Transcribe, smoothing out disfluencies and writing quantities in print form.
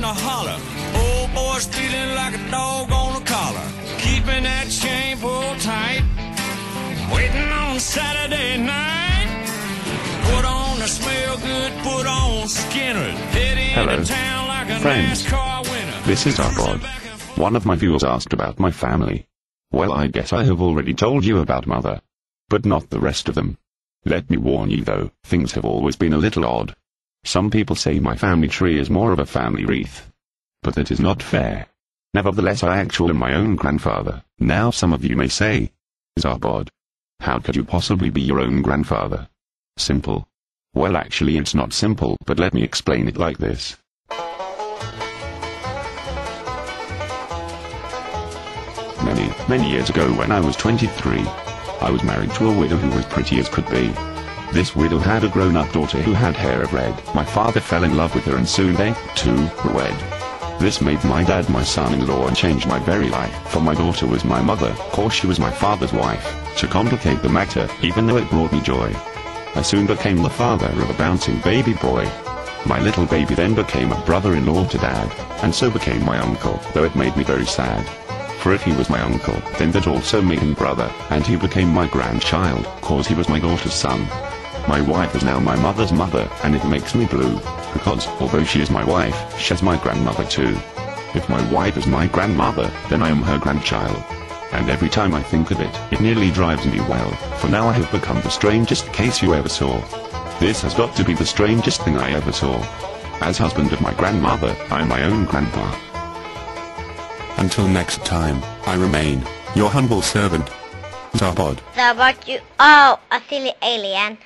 a holler. Old boy's feeling like a dog on a collar. Keeping that chain pulled tight. Waiting on Saturday night. Put on the smell good, put on Skinner. Hello, friends. This is Zarbod. One of my viewers asked about my family. Well, I guess I have already told you about mother. But not the rest of them. Let me warn you though, things have always been a little odd. Some people say my family tree is more of a family wreath. But that is not fair. Nevertheless, I actually am my own grandfather. Now some of you may say, Zarbod, how could you possibly be your own grandfather? Simple. Well, actually it's not simple, but let me explain it like this. Many years ago when I was 23, I was married to a widow who was pretty as could be. This widow had a grown-up daughter who had hair of red. My father fell in love with her and soon they, too, were wed. This made my dad my son-in-law and changed my very life, for my daughter was my mother, cause she was my father's wife. To complicate the matter, even though it brought me joy, I soon became the father of a bouncing baby boy. My little baby then became a brother-in-law to dad, and so became my uncle, though it made me very sad. For if he was my uncle, then that also made him brother, and he became my grandchild, cause he was my daughter's son. My wife is now my mother's mother, and it makes me blue, because, although she is my wife, she's my grandmother too. If my wife is my grandmother, then I am her grandchild. And every time I think of it, it nearly drives me well, for now I have become the strangest case you ever saw. This has got to be the strangest thing I ever saw. As husband of my grandmother, I am my own grandpa. Until next time, I remain your humble servant, Zarbod. Zarbod, you are a silly alien.